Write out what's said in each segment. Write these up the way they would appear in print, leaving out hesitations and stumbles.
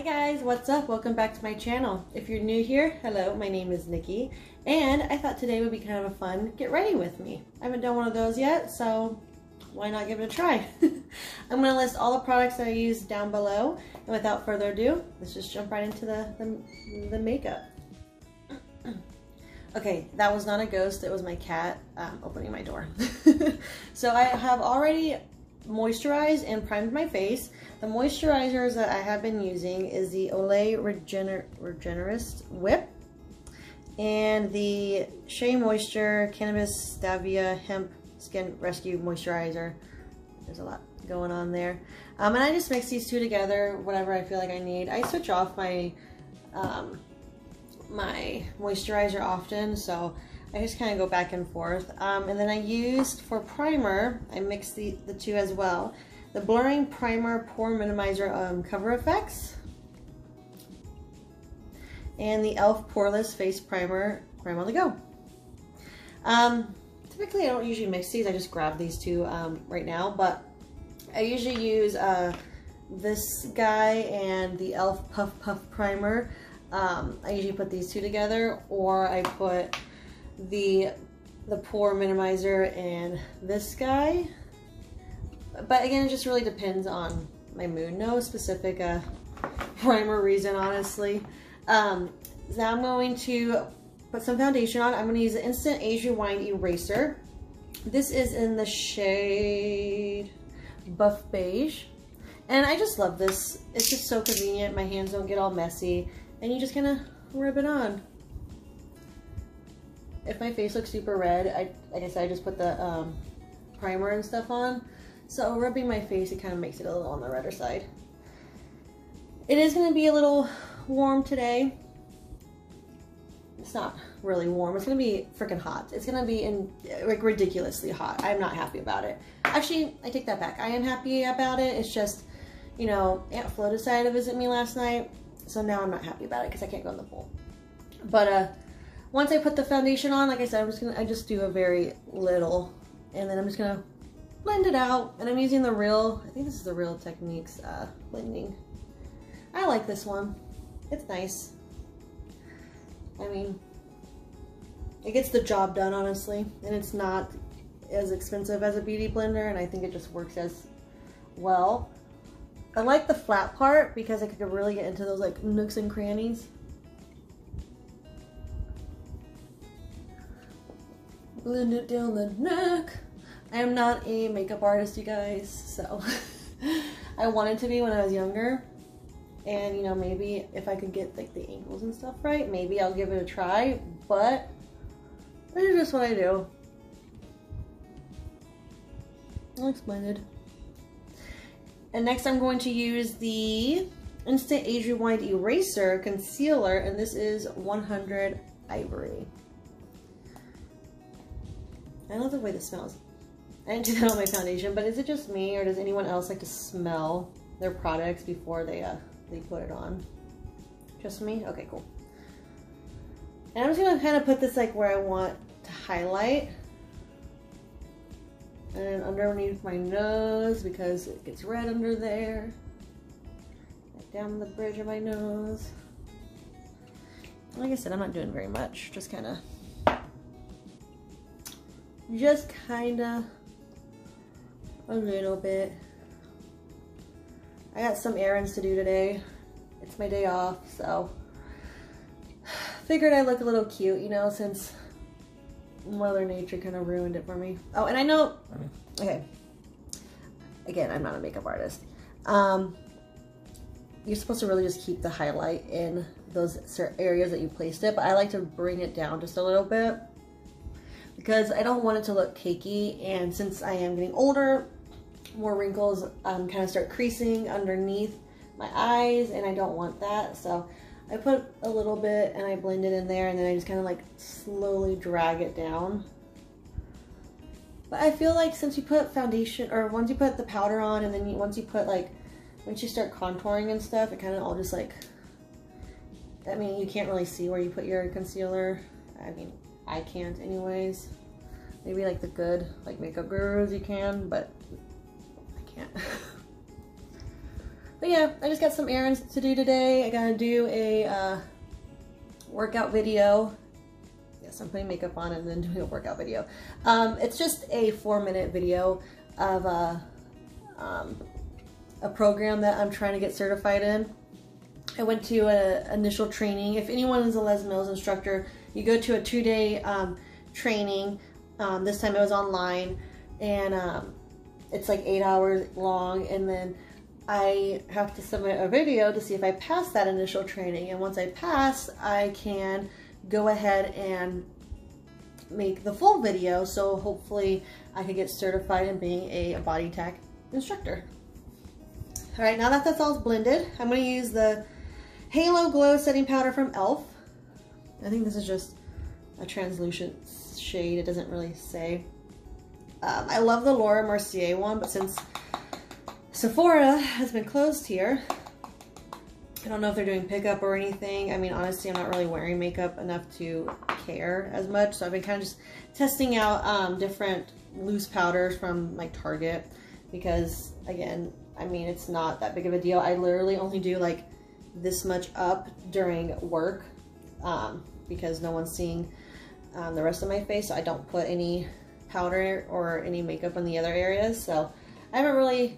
Hi guys, what's up? Welcome back to my channel. If you're new here, hello, my name is Nikki, and I thought today would be kind of a fun get ready with me. I haven't done one of those yet, so why not give it a try? I'm going to list all the products that I use down below, and without further ado, let's just jump right into the makeup. Okay, that was not a ghost, it was my cat opening my door. So I have already moisturized and primed my face. The moisturizers that I have been using is the Olay regenerist whip and the Shea moisture cannabis stadia hemp skin rescue moisturizer. There's a lot going on there, and I just mix these two together whatever I feel like I need. I switch off my my moisturizer often, so I just kind of go back and forth. And then I used for primer, I mixed the two as well. The Blurring Primer Pore Minimizer Coverfx. And the e.l.f. Poreless Face Primer, Prime on the Go. Typically I don't usually mix these, I just grab these two right now, but I usually use this guy and the e.l.f. Puff Puff Primer. I usually put these two together, or I put the pore minimizer and this guy. But again, it just really depends on my mood. No specific primer reason, honestly. So I'm going to put some foundation on. I'm going to use the Instant Age Rewind Eraser. This is in the shade Buff Beige. And I just love this. It's just so convenient. My hands don't get all messy. And you just kind of rub it on. If my face looks super red, like I said, I just put the primer and stuff on. So rubbing my face, it kind of makes it a little on the redder side. It is going to be a little warm today. It's not really warm. It's going to be freaking hot. It's going to be like ridiculously hot. I'm not happy about it. Actually, I take that back. I am happy about it. It's just, you know, Aunt Flo decided to visit me last night. So now I'm not happy about it because I can't go in the pool. But once I put the foundation on, like I said, I just do a very little, and then I'm just gonna blend it out. And I'm using the Real, I think this is the Real Techniques blending. I like this one. It's nice. I mean, it gets the job done, honestly, and it's not as expensive as a beauty blender, and I think it just works as well. I like the flat part because I could really get into those like nooks and crannies. Blend it down the neck. I am not a makeup artist, you guys, so I wanted to be when I was younger. And you know, maybe if I could get like the angles and stuff right, maybe I'll give it a try, but this is just what I do. I'll explain it. And next I'm going to use the Instant Age Rewind Eraser Concealer, and this is 100 Ivory. I love the way this smells. I didn't do that on my foundation, but is it just me, or does anyone else like to smell their products before they put it on? Just me? Okay, cool. And I'm just gonna kind of put this like where I want to highlight. And underneath my nose because it gets red under there. Right down the bridge of my nose. Like I said, I'm not doing very much. Just kind of a little bit. I got some errands to do today. It's my day off, so figured I look a little cute, you know, since Mother Nature kind of ruined it for me. Oh, and I know, okay, again, I'm not a makeup artist. You're supposed to really just keep the highlight in those certain areas that you placed it, but I like to bring it down just a little bit because I don't want it to look cakey, and since I am getting older, more wrinkles kind of start creasing underneath my eyes, and I don't want that, so I put a little bit and I blend it in there, and then I just kind of like slowly drag it down. But I feel like since you put foundation, or once you put the powder on, and then once you start contouring and stuff, it kind of all just like, I mean, you can't really see where you put your concealer. I mean, I can't anyways. Maybe like the good like makeup gurus you can, but I can't. But yeah, I just got some errands to do today. I gotta do a workout video. Yes, I'm putting makeup on and then doing a workout video. It's just a 4-minute video of a program that I'm trying to get certified in. I went to an initial training. If anyone is a Les Mills instructor, you go to a 2-day training. This time it was online, and it's like 8 hours long, and then I have to submit a video to see if I pass that initial training. And once I pass, I can go ahead and make the full video, so hopefully I can get certified in being a body tech instructor. All right, now that that's all blended, I'm going to use the Halo Glow Setting Powder from e.l.f. I think this is just a translucent shade. It doesn't really say. I love the Laura Mercier one, but since Sephora has been closed here, I don't know if they're doing pickup or anything. I mean, honestly, I'm not really wearing makeup enough to care as much, so I've been kind of just testing out different loose powders from like Target, because again, I mean, it's not that big of a deal. I literally only do like this much up during work because no one's seeing the rest of my face, so I don't put any powder or any makeup in the other areas. So I haven't really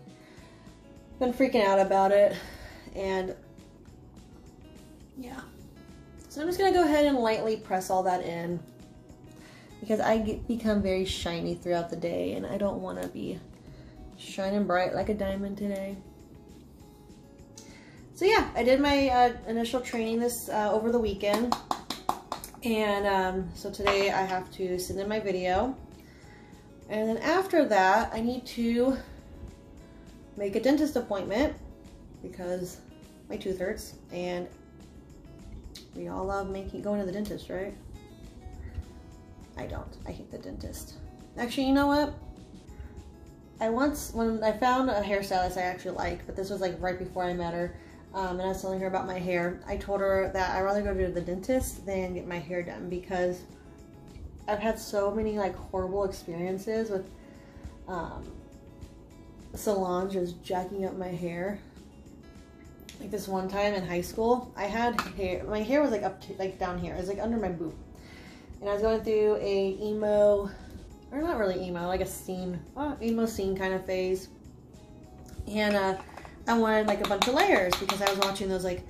been freaking out about it, and yeah. So I'm just gonna go ahead and lightly press all that in, because I become very shiny throughout the day, and I don't want to be shining bright like a diamond today. So yeah, I did my initial training this over the weekend, and so today I have to send in my video, and then after that I need to make a dentist appointment because my tooth hurts, and we all love going to the dentist, right? I don't. I hate the dentist. Actually, you know what? When I found a hairstylist I actually like, but this was like right before I met her, and I was telling her about my hair, I told her that I'd rather go to the dentist than get my hair done, because I've had so many like horrible experiences with salons just jacking up my hair. Like this one time in high school, I had hair, my hair was like up to, like down here, it was like under my boob, and I was going through a emo, or not really emo, like a scene, emo scene kind of phase, and I wanted like a bunch of layers because I was watching those like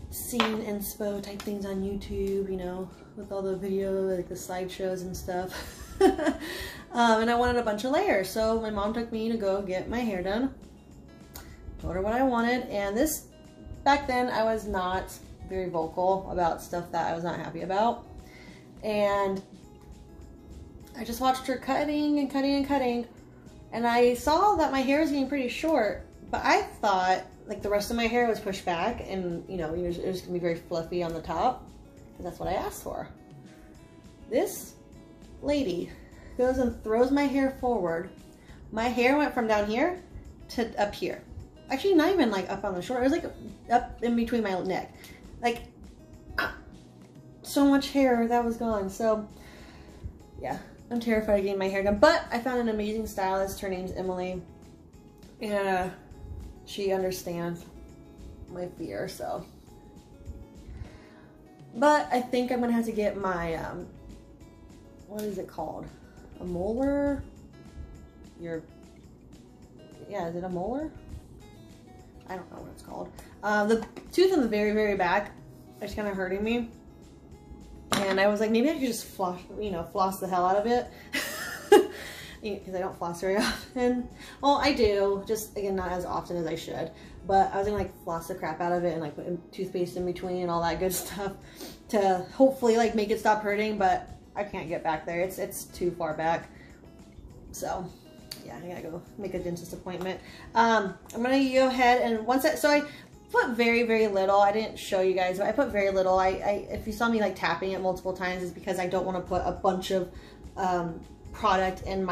scene inspo type things on YouTube, you know, with all the video, like the slideshows and stuff. And I wanted a bunch of layers, so my mom took me to go get my hair done. Told her what I wanted, and this, back then I was not very vocal about stuff that I was not happy about, and I just watched her cutting and cutting and cutting, and I saw that my hair was getting pretty short, but I thought like the rest of my hair was pushed back, and you know, it was gonna be very fluffy on the top, because that's what I asked for. This lady goes and throws my hair forward. My hair went from down here to up here. Actually, not even like up on the shoulder. It was like up in between my neck. Like, so much hair that was gone. So, yeah, I'm terrified of getting my hair done. But I found an amazing stylist. Her name's Emily. And she understands my fear, so. But I think I'm going to have to get my, what is it called? A molar? Yeah, is it a molar? I don't know what it's called. The tooth in the very, very back is kind of hurting me. And I was like, maybe I could just floss, floss the hell out of it. Because I don't floss very often. Well, I do, just again, not as often as I should. But I was gonna like floss the crap out of it and like put toothpaste in between and all that good stuff to hopefully like make it stop hurting, but I can't get back there. It's too far back. So yeah, I gotta go make a dentist appointment. I'm gonna go ahead and so I put very, very little. I didn't show you guys, but I put very little. If you saw me like tapping it multiple times, it's because I don't want to put a bunch of product in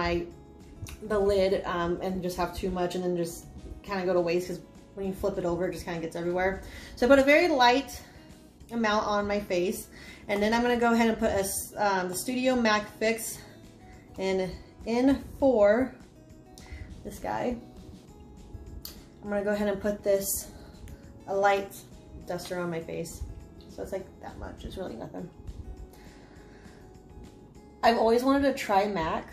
the lid and just have too much and then just kind of go to waste, because when you flip it over it just kind of gets everywhere. So I put a very light amount on my face, and then I'm going to go ahead and put the Studio MAC Fix in for this guy. I'm going to go ahead and put this a light duster on my face. So it's like that much, it's really nothing. I've always wanted to try MAC,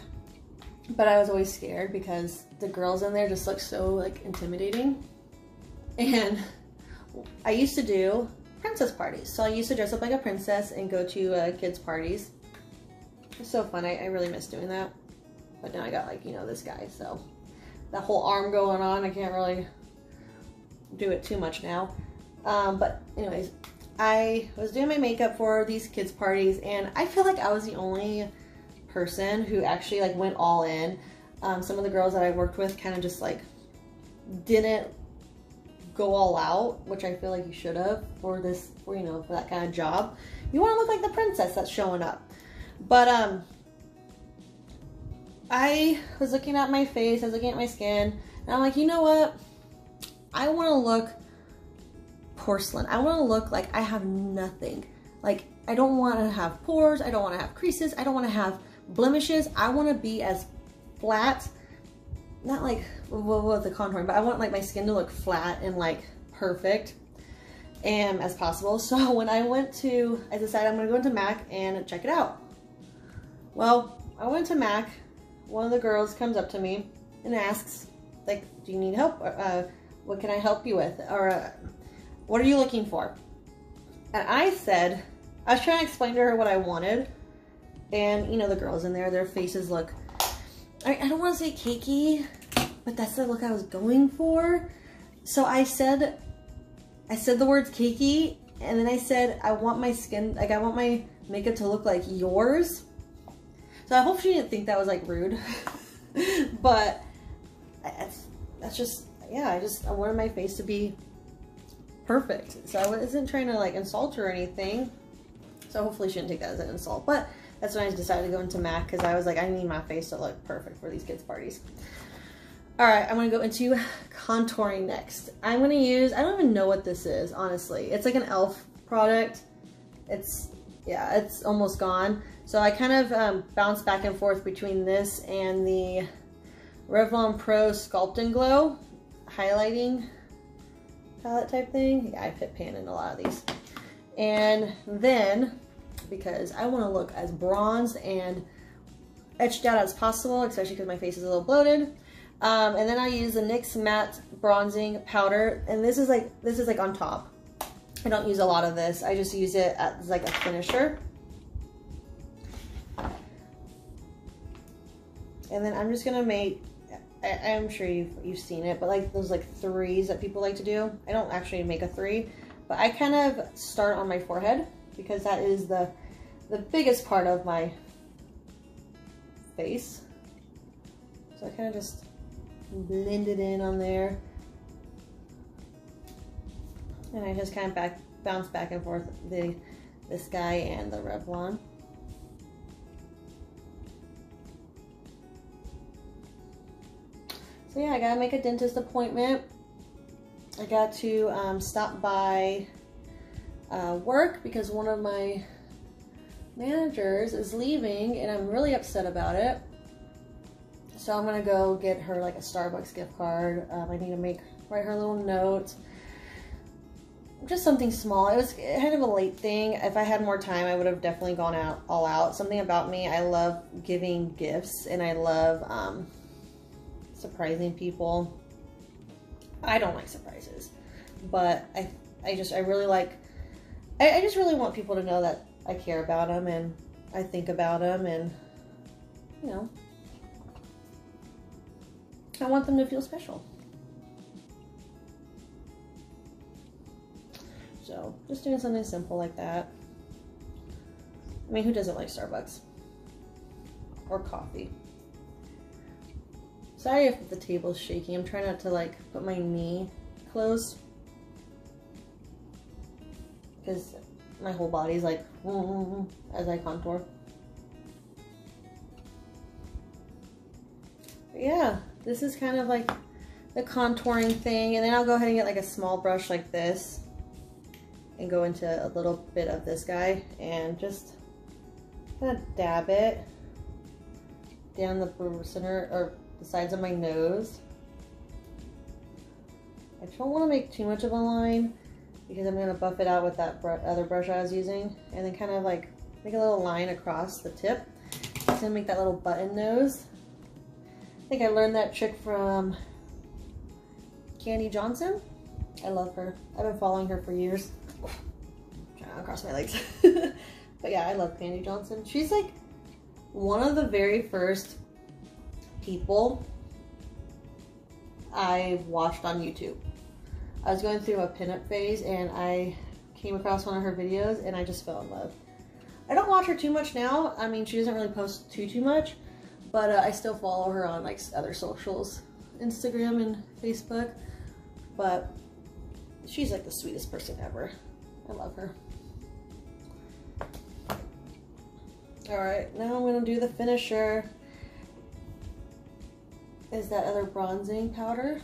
but I was always scared because the girls in there just look so like intimidating. And I used to do princess parties. So I used to dress up like a princess and go to kids' parties. It's so fun. I really miss doing that. But now I got like, you know, this guy. So that whole arm going on, I can't really do it too much now. But anyways, I was doing my makeup for these kids' parties, and I feel like I was the only person who actually like went all in. Some of the girls that I worked with kind of just like didn't go all out, which I feel like you should have for this, for, you know, for that kind of job. You want to look like the princess that's showing up. But I was looking at my face, I was looking at my skin, and I'm like, you know what? I want to look porcelain. I want to look like I have nothing. Like, I don't want to have pores, I don't want to have creases, I don't want to have blemishes. I want to be as flat, not like with the contouring, but I want like my skin to look flat and like perfect and as possible. So when I decided I'm gonna go into MAC and check it out. Well, I went to MAC. One of the girls comes up to me and asks, like, do you need help? What can I help you with? Or what are you looking for? And I said, I was trying to explain to her what I wanted. And you know, the girls in there, their faces look, I don't want to say cakey, but that's the look I was going for. So I said the words cakey, and then I said, I want my skin, like I want my makeup to look like yours. So I hope she didn't think that was like rude, but that's just, yeah, I wanted my face to be perfect. So I wasn't trying to like insult her or anything. So hopefully she didn't take that as an insult, but that's when I decided to go into MAC, because I was like, I need my face to look perfect for these kids' parties. All right, I'm gonna go into contouring next. I'm gonna use, I don't even know what this is, honestly. It's like an e.l.f. product. It's almost gone. So I kind of bounce back and forth between this and the Revlon Pro Sculpt and Glow highlighting palette type thing. Yeah, I fit pan in a lot of these. And then, because I want to look as bronzed and etched out as possible, especially because my face is a little bloated. And then I use the NYX Matte Bronzing Powder, and this is like on top. I don't use a lot of this. I just use it as like a finisher. And then I'm just gonna make, I'm sure you've seen it, but like those like threes that people like to do. I don't actually make a three, but I kind of start on my forehead because that is the biggest part of my face. So I kind of just blend it in on there. And I just kind of bounce back and forth this guy and the Revlon. So yeah, I gotta make a dentist appointment. I got to stop by work because one of my managers is leaving and I'm really upset about it. So I'm gonna go get her like a Starbucks gift card. I need to write her a little note. Just something small. It was kind of a late thing. If I had more time, I would have definitely gone all out. Something about me, I love giving gifts and I love surprising people. I don't like surprises, but I really like, I just really want people to know that I care about them and I think about them, and you know, I want them to feel special. So just doing something simple like that. I mean, who doesn't like Starbucks or coffee? Sorry if the table's shaking. I'm trying not to like put my knee close because my whole body's like as I contour. But yeah, this is kind of like the contouring thing, and then I'll go ahead and get like a small brush like this and go into a little bit of this guy and just kind of dab it down the center or the sides of my nose. I don't want to make too much of a line because I'm going to buff it out with that other brush I was using, and then kind of like make a little line across the tip. It's going to make that little button nose. I think I learned that trick from Candy Johnson. I love her. I've been following her for years. Trying to cross my legs. But yeah, I love Candy Johnson. She's like one of the very first people I watched on YouTube. I was going through a pinup phase and I came across one of her videos and I just fell in love. I don't watch her too much now. I mean, she doesn't really post too much, but I still follow her on like other socials, Instagram and Facebook. But she's like the sweetest person ever. I love her. All right, now I'm gonna do the finisher. Is that other bronzing powder.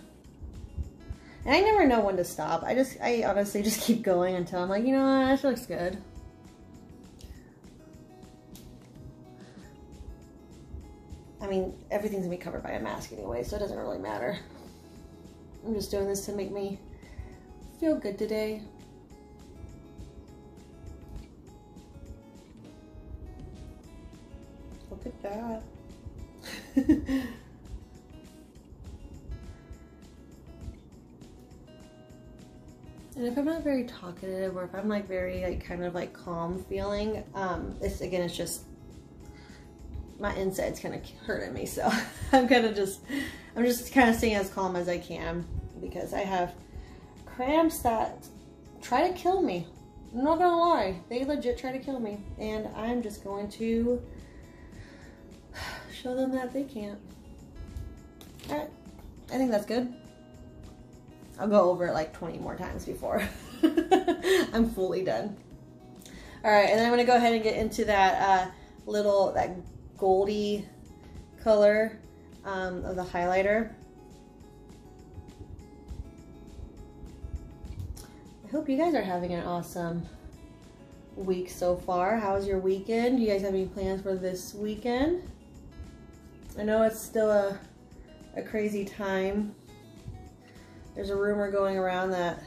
And I never know when to stop. I honestly just keep going until I'm like, you know what, this looks good. I mean, everything's gonna be covered by a mask anyway, so it doesn't really matter. I'm just doing this to make me feel good today. Look at that. And if I'm not very talkative, or if I'm like very like kind of like calm feeling, it's just my inside's kind of hurting me, so I'm just kind of staying as calm as I can, because I have cramps that try to kill me. I'm not gonna lie, they legit try to kill me, and I'm just going to show them that they can't. All right, I think that's good. I'll go over it like 20 more times before I'm fully done. All right, and then I'm gonna go ahead and get into that that goldy color of the highlighter. I hope you guys are having an awesome week so far. How's your weekend? Do you guys have any plans for this weekend? I know it's still a crazy time. There's a rumor going around that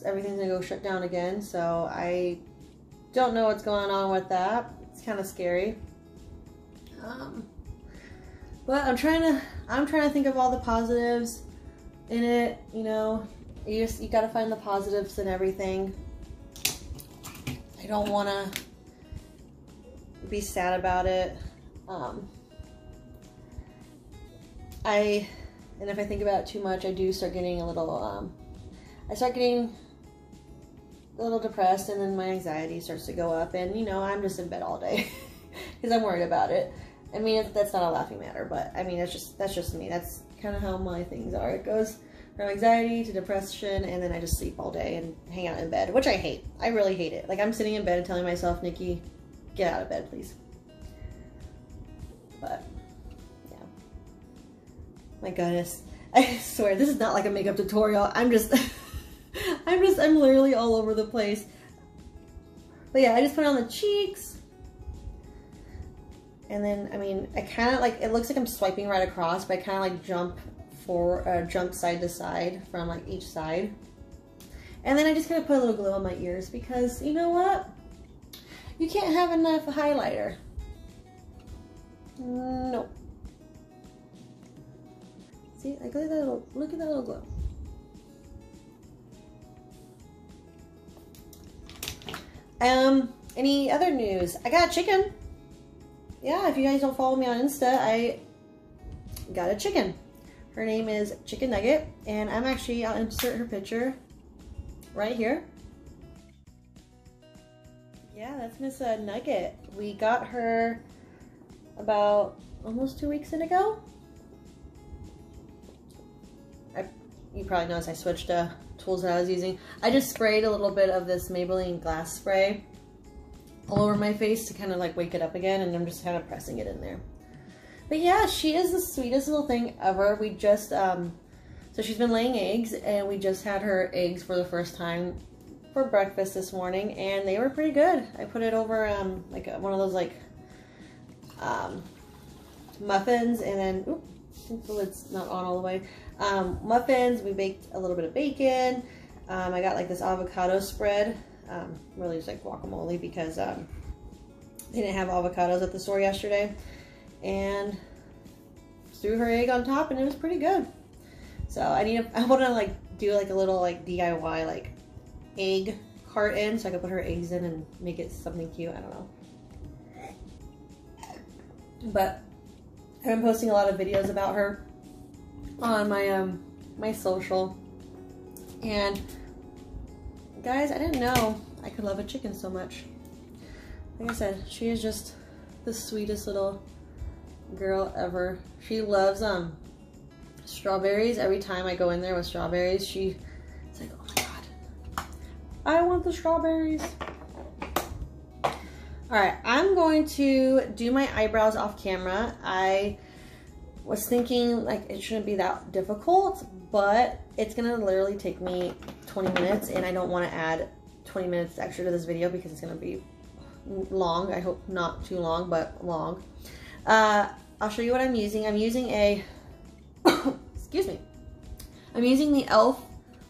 everything's gonna go shut down again, so I don't know what's going on with that. It's kind of scary. But I'm trying to think of all the positives in it. You know, you gotta find the positives in everything. I don't want to be sad about it. And if I think about it too much, I do start getting a little, I start getting a little depressed, and then my anxiety starts to go up, and you know, I'm just in bed all day because I'm worried about it. I mean, that's not a laughing matter, but I mean, that's just me. That's kind of how my things are. It goes from anxiety to depression, and then I just sleep all day and hang out in bed, which I hate. I really hate it. Like, I'm sitting in bed and telling myself, Nikki, get out of bed, please. But my goodness, I swear this is not like a makeup tutorial. I'm literally all over the place. But yeah, I just put it on the cheeks, and then I mean, I kind of like, it looks like I'm swiping right across, but I kind of like jump side to side from like each side, and then I just kind of put a little glow on my ears, because you know what? You can't have enough highlighter. Nope. See, like look at that little glow. Any other news? I got a chicken. Yeah, if you guys don't follow me on Insta, I got a chicken. Her name is Chicken Nugget, and I'll insert her picture right here. Yeah, that's Miss Nugget. We got her about almost 2 weeks ago. You probably noticed I switched tools that I was using. I just sprayed a little bit of this Maybelline glass spray all over my face to kind of like wake it up again, and I'm just kind of pressing it in there. But yeah, she is the sweetest little thing ever. We just, so she's been laying eggs, and we just had her eggs for the first time for breakfast this morning, and they were pretty good. I put it over like one of those like muffins, and then, oop, I think the lid's not on all the way. Muffins, we baked a little bit of bacon, I got like this avocado spread, really just like guacamole because they didn't have avocados at the store yesterday, and threw her egg on top and it was pretty good. So I want to like do like a little like DIY like egg carton so I can put her eggs in and make it something cute. I don't know. But I've been posting a lot of videos about her on my my social, and guys, I didn't know I could love a chicken so much. Like I said, she is just the sweetest little girl ever. She loves strawberries. Every time I go in there with strawberries, she's like, oh my god, I want the strawberries. Alright, I'm going to do my eyebrows off camera. I was thinking like it shouldn't be that difficult, but it's gonna literally take me 20 minutes and I don't want to add 20 minutes extra to this video because it's gonna be long. I hope not too long, but long. I'll show you what I'm using. I'm using a excuse me. I'm using the e.l.f.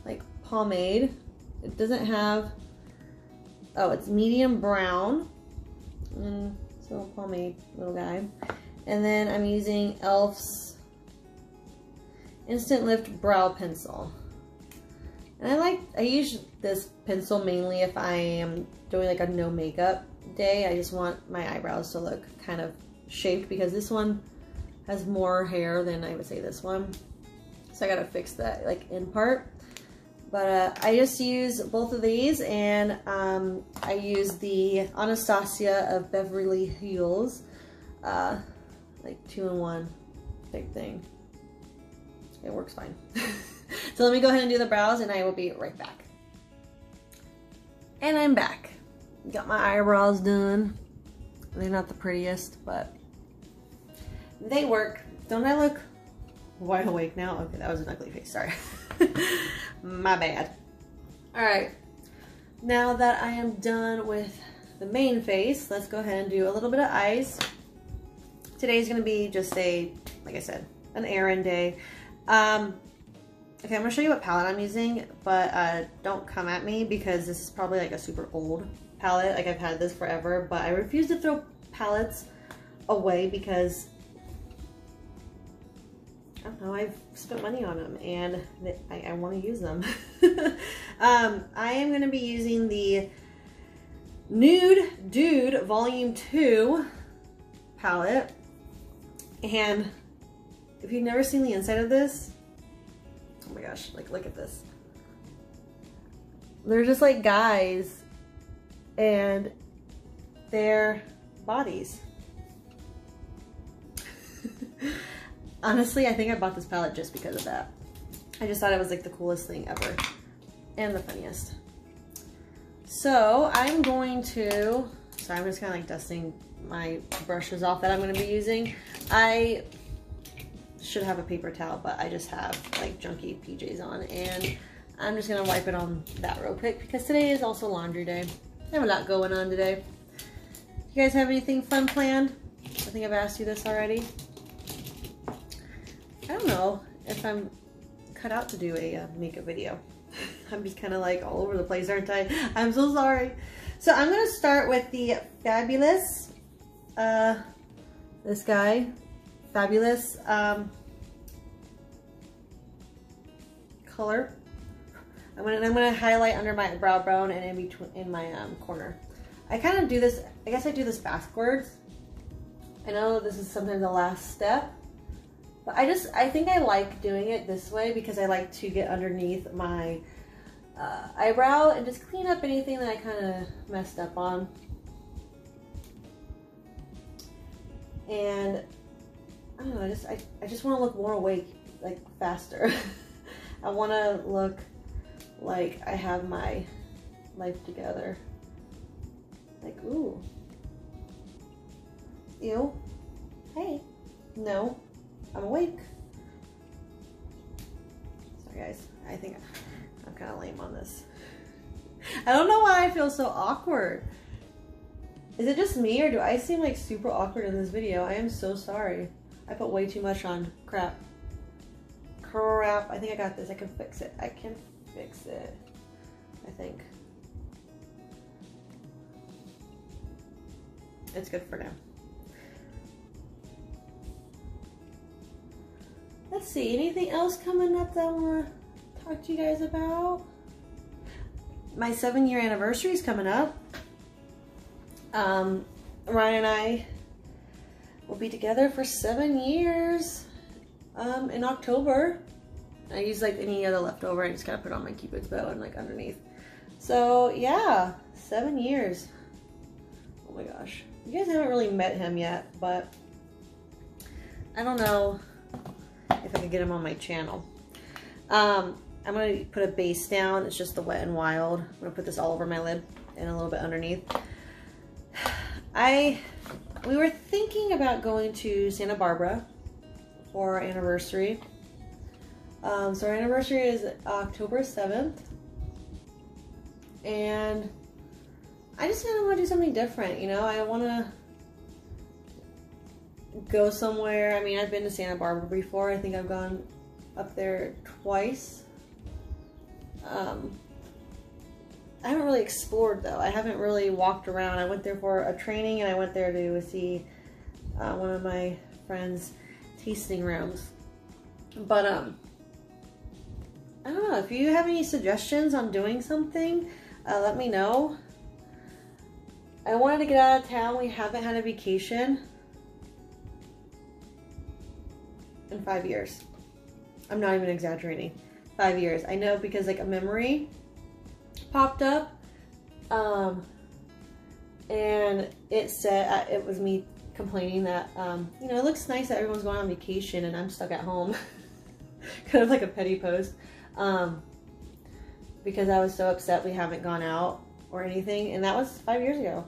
like pomade. It doesn't have, oh, it's medium brown. And it's a little pomade little guy. And then I'm using e.l.f.'s Instant Lift Brow Pencil. And I use this pencil mainly if I am doing like a no makeup day. I just want my eyebrows to look kind of shaped because this one has more hair than I would say this one. So I gotta fix that like in part. But I just use both of these, and I use the Anastasia of Beverly Hills, like 2-in-1 type thing. It works fine. So let me go ahead and do the brows and I will be right back. And I'm back. Got my eyebrows done. They're not the prettiest, but they work. Don't I look wide awake now? Okay, that was an ugly face, sorry. My bad. Alright, now that I am done with the main face, let's go ahead and do a little bit of eyes. Today's gonna be just a, like I said, an errand day. Okay, I'm gonna show you what palette I'm using, but don't come at me because this is probably like a super old palette. Like I've had this forever, but I refuse to throw palettes away because I don't know, I've spent money on them and I want to use them. I am going to be using the Nude Dude Volume 2 palette, and if you've never seen the inside of this, oh my gosh, like look at this. They're just like guys and their bodies. Honestly, I think I bought this palette just because of that. I just thought it was like the coolest thing ever and the funniest. So I'm going to, sorry, I'm just kind of like dusting my brushes off that I'm going to be using. I should have a paper towel, but I just have like junky PJs on, and I'm just going to wipe it on that real quick because today is also laundry day. I have a lot going on today. You guys have anything fun planned? I think I've asked you this already. I don't know if I'm cut out to do a makeup video. I'm just kind of like all over the place, aren't I? I'm so sorry. So I'm going to start with the Fabulous, this guy, Fabulous color. I'm gonna highlight under my brow bone and in between, in my corner. I kind of do this, I guess I do this backwards. I know this is sometimes the last step, but I think I like doing it this way because I like to get underneath my eyebrow and just clean up anything that I kind of messed up on. And I don't know, I just want to look more awake, like faster. I want to look like I have my life together. Like, ooh. Ew. Hey. No. I'm awake. Sorry guys, I think I'm kind of lame on this. I don't know why I feel so awkward. Is it just me or do I seem like super awkward in this video? I am so sorry. I put way too much on. Crap. I think I got this. I can fix it. I can fix it. I think. It's good for now. Let's see, anything else coming up that I want to talk to you guys about? My 7-year anniversary is coming up. Ryan and I will be together for 7 years in October. I use like any other leftover and just kind of put on my Cupid's bow and like underneath. So yeah, 7 years. Oh my gosh. You guys haven't really met him yet, but I don't know if I could get him on my channel. I'm gonna put a base down. It's just the Wet n Wild. I'm gonna put this all over my lid and a little bit underneath. We were thinking about going to Santa Barbara for our anniversary. So our anniversary is October 7th. And I just kind of want to do something different, you know? I want to go somewhere. I mean, I've been to Santa Barbara before. I think I've gone up there twice. I haven't really explored though. I haven't really walked around. I went there for a training and I went there to see one of my friends' tasting rooms. But I don't know, if you have any suggestions on doing something, let me know. I wanted to get out of town. We haven't had a vacation in 5 years. I'm not even exaggerating. 5 years. I know because like a memory popped up and it said, it was me complaining that, you know, it looks nice that everyone's going on vacation and I'm stuck at home. Kind of like a petty post. Because I was so upset we haven't gone out or anything, and that was 5 years ago.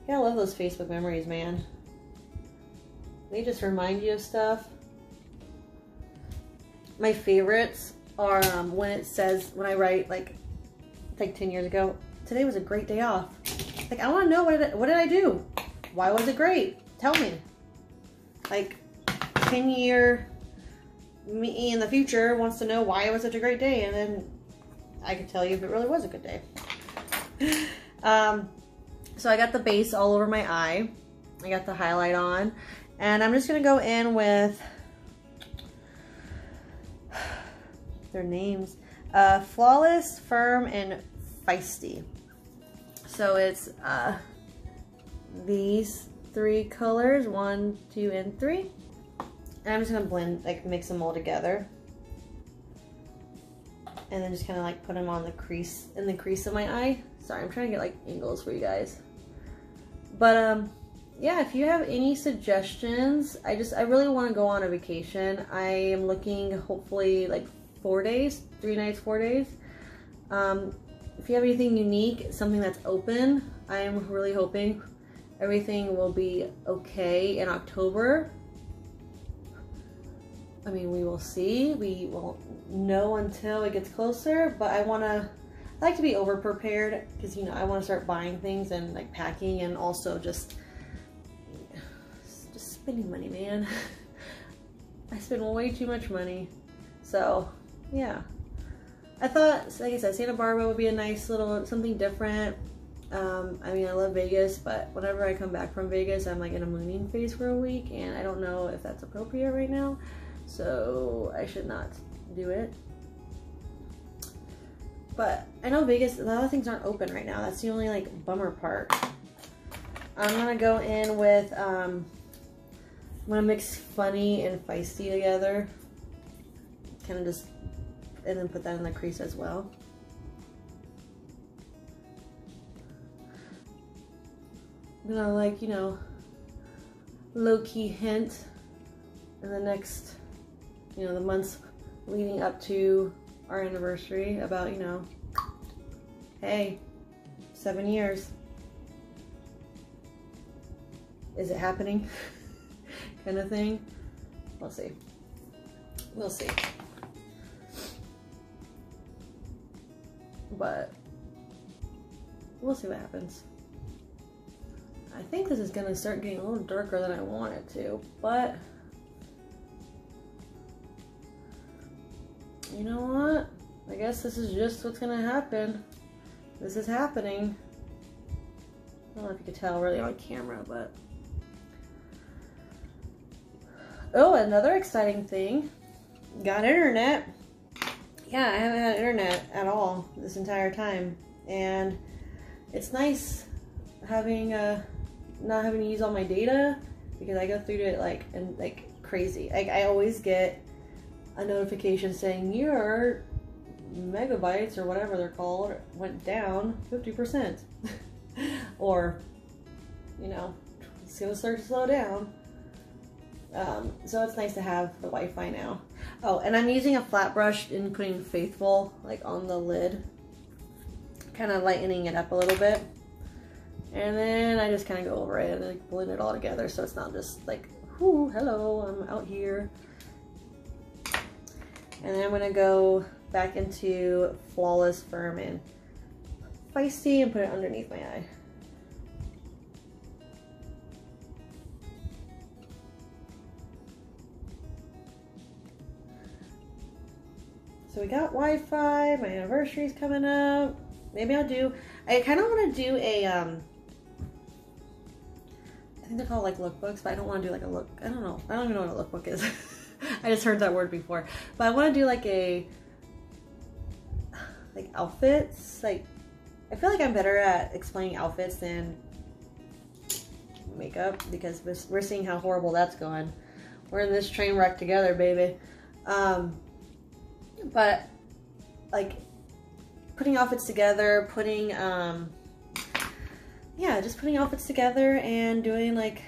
Yeah, I love those Facebook memories, man. They just remind you of stuff. My favorites are when it says, when I write like 10 years ago, today was a great day off. Like, I want to know, what did I do? Why was it great? Tell me. Like, 10-year me in the future wants to know why it was such a great day, and then I can tell you if it really was a good day. So I got the base all over my eye. I got the highlight on, and I'm just gonna go in with their names, Flawless, Firm, and Feisty. So it's these 3 colors, 1, 2, and 3. And I'm just gonna blend, like mix them all together. And then just kind of like put them on the crease, in the crease of my eye. Sorry, I'm trying to get like angles for you guys. But yeah, if you have any suggestions, I really want to go on a vacation. I am looking hopefully like 4 days, 3 nights, 4 days. If you have anything unique, something that's open, I am really hoping everything will be okay in October. I mean, we will see. We won't know until it gets closer, but I like to be over prepared because, you know, I want to start buying things and like packing, and also just spending money, man. I spend way too much money. So yeah, I thought, like I said, Santa Barbara would be a nice little something different. I mean, I love Vegas, but whenever I come back from Vegas, I'm like in a mooning phase for a week, and I don't know if that's appropriate right now. So I should not do it. But I know Vegas, a lot of things aren't open right now. That's the only like bummer part. I'm gonna go in with, I'm gonna mix Funny and Feisty together. Kind of just, and then put that in the crease as well. I'm gonna like, you know, low-key hint in the next, you know, the months leading up to our anniversary about, you know, hey, 7 years. Is it happening? Kind of thing. We'll see. We'll see. But we'll see what happens. I think this is gonna start getting a little darker than I want it to, but you know what? I guess this is just what's gonna happen. This is happening. I don't know if you could tell really on camera, but. Oh, another exciting thing. Got internet. Yeah, I haven't had internet at all this entire time. And it's nice having not having to use all my data, because I go through it like crazy. I always get a notification saying your megabytes or whatever they're called went down 50%. Or, you know, it's gonna start to slow down. So it's nice to have the Wi-Fi now. Oh, and I'm using a flat brush and putting Faithful like on the lid, kind of lightening it up a little bit. And then I just kind of go over it and like blend it all together, so it's not just like, whoo, hello, I'm out here. And then I'm gonna go back into Flawless Firm and Feisty and put it underneath my eye. So we got Wi-Fi, my anniversary's coming up. Maybe I'll do, I kind of want to do a, I think they're called like lookbooks, but I don't want to do like a look, I don't know. I don't even know what a lookbook is. I just heard that word before. But I want to do like outfits. Like, I feel like I'm better at explaining outfits than makeup, because we're seeing how horrible that's going. We're in this train wreck together, baby. But like putting outfits together, putting yeah, just putting outfits together and doing like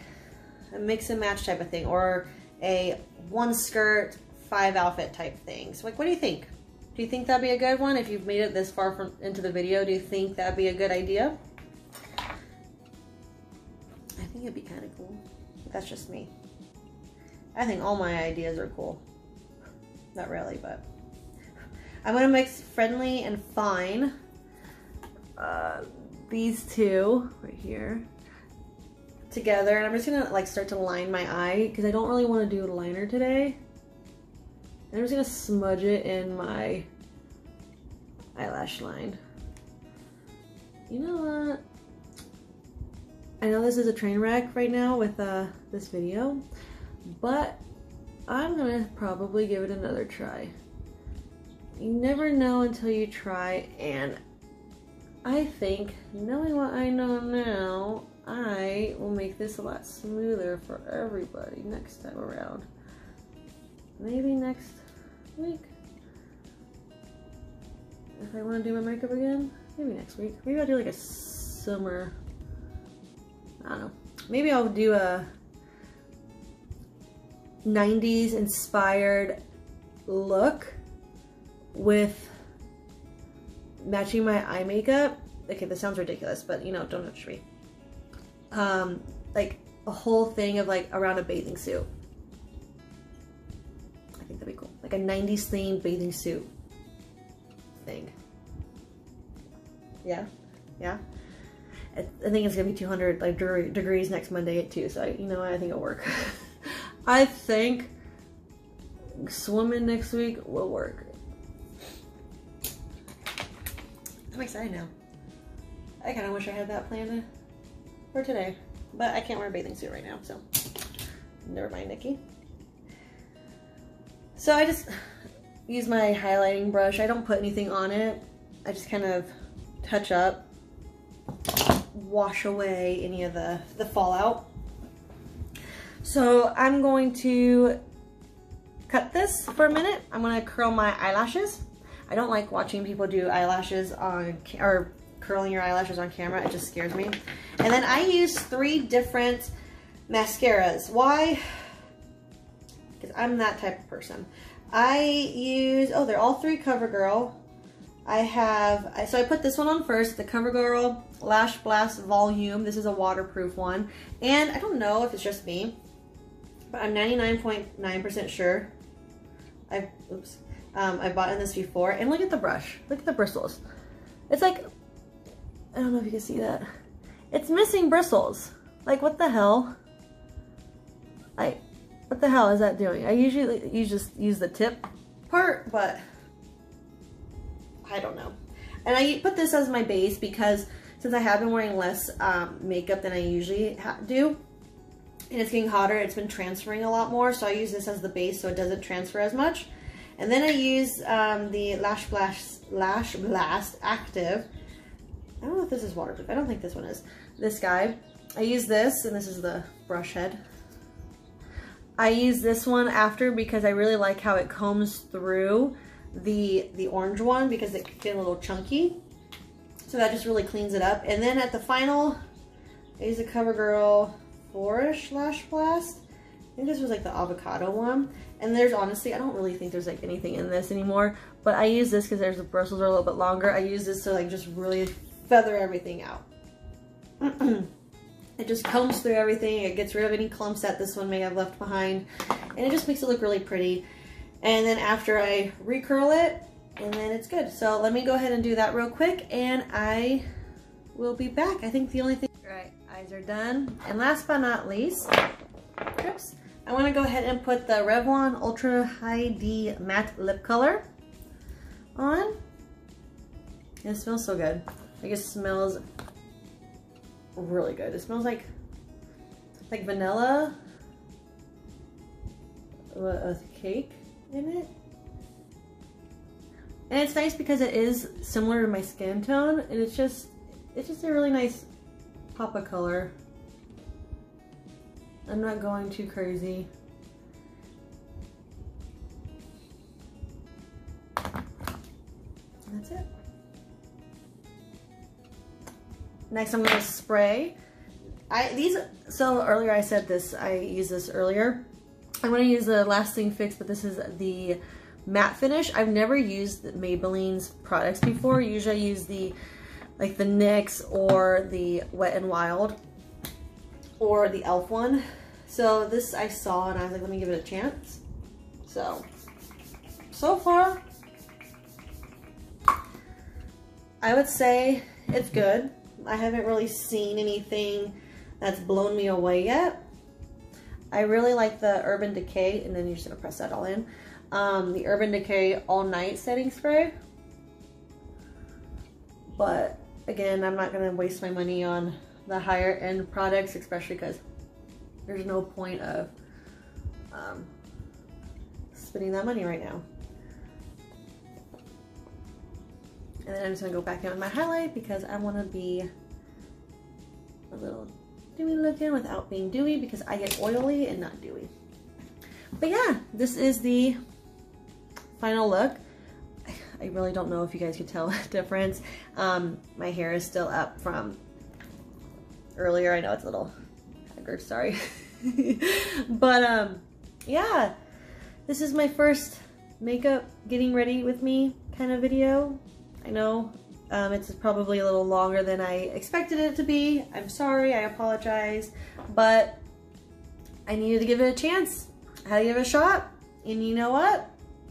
a mix and match type of thing, or a 1 skirt 5 outfit type thing. So like, what do you think? Do you think that'd be a good one? If you've made it this far into the video, do you think that'd be a good idea? I think it'd be kind of cool. That's just me. I think all my ideas are cool. Not really, but I'm gonna mix Friendly and Fine, these two right here, together, and I'm just gonna like start to line my eye, because I don't really want to do a liner today. And I'm just gonna smudge it in my eyelash line. You know what? I know this is a train wreck right now with this video, but I'm gonna probably give it another try. You never know until you try, and I think, knowing what I know now, I will make this a lot smoother for everybody next time around. Maybe next week. If I want to do my makeup again, maybe next week. Maybe I'll do like a summer, I don't know. Maybe I'll do a 90s inspired look with matching my eye makeup. Okay, this sounds ridiculous, but you know, don't judge me. Like a whole thing of like around a bathing suit. I think that'd be cool. Like a 90s themed bathing suit thing. Yeah, yeah. I think it's gonna be 200 like degrees next Monday at 2, so you know, I think it'll work. I think swimming next week will work. I'm excited now. I kind of wish I had that planned for today, but I can't wear a bathing suit right now, so never mind, Nikki. So I just use my highlighting brush. I don't put anything on it. I just kind of touch up, wash away any of the fallout. So I'm going to cut this for a minute. I'm gonna curl my eyelashes. I don't like watching people do eyelashes on, or curling your eyelashes on camera. It just scares me. And then I use 3 different mascaras. Why? Because I'm that type of person. I use, oh, they're all 3 CoverGirl. So I put this one on first, the CoverGirl Lash Blast Volume. This is a waterproof one. And I don't know if it's just me, but I'm 99.9% sure. I've bought in this before, and look at the brush. Look at the bristles. It's like, I don't know if you can see that. It's missing bristles. Like, what the hell? Like, what the hell is that doing? You just use the tip part, but I don't know. And I put this as my base because since I have been wearing less makeup than I usually do, and it's getting hotter, it's been transferring a lot more, so I use this as the base so it doesn't transfer as much. And then I use the Lash Blast Active. I don't know if this is waterproof. I don't think this one is. This guy. I use this, and this is the brush head. I use this one after because I really like how it combs through the orange one because it can get a little chunky. So that just really cleans it up. And then at the final, I use the CoverGirl 4-ish Lash Blast. I think this was like the avocado one. And there's honestly, I don't really think there's like anything in this anymore, but I use this because there's the bristles are a little bit longer. I use this to like just really feather everything out. It just combs through everything. It gets rid of any clumps that this one may have left behind. And it just makes it look really pretty. And then after I recurl it, and then it's good. So let me go ahead and do that real quick and I will be back. I think the only thing, right, eyes are done. And last but not least, oops, I want to go ahead and put the Revlon Ultra High D Matte Lip Color on. It smells so good. Like it smells really good. It smells like vanilla with cake in it. And it's nice because it is similar to my skin tone, and it's just a really nice pop of color. I'm not going too crazy. That's it. Next, I'm going to spray. So earlier I said this, I used this earlier. I'm going to use the Lasting Fix, but this is the matte finish. I've never used Maybelline's products before. Usually I use the NYX or the Wet n Wild or the e.l.f. one. So this I saw and I was like, let me give it a chance. So far, I would say it's good. I haven't really seen anything that's blown me away yet. I really like the Urban Decay, and then you're just gonna press that all in. The Urban Decay All Night Setting Spray. But again, I'm not gonna waste my money on the higher end products, especially because there's no point of spending that money right now. And then I'm just gonna go back in with my highlight because I wanna be a little dewy looking without being dewy because I get oily and not dewy. But yeah, this is the final look. I really don't know if you guys could tell a difference. My hair is still up from earlier. I know it's a little haggard, sorry. But yeah, this is my first makeup getting ready with me kind of video. I know it's probably a little longer than I expected it to be. I'm sorry, I apologize, but I needed to give it a chance. I had to give it a shot, and you know what?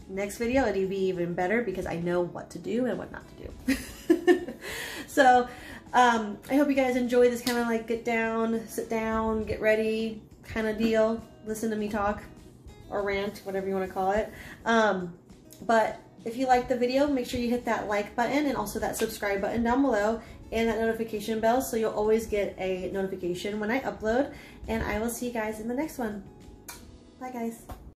Next video, it'll be even better because I know what to do and what not to do. So, I hope you guys enjoy this kind of like get down, sit down, get ready kind of deal. Listen to me talk or rant, whatever you want to call it. But if you liked the video, make sure you hit that like button and also that subscribe button down below and that notification bell so you'll always get a notification when I upload. And I will see you guys in the next one. Bye guys.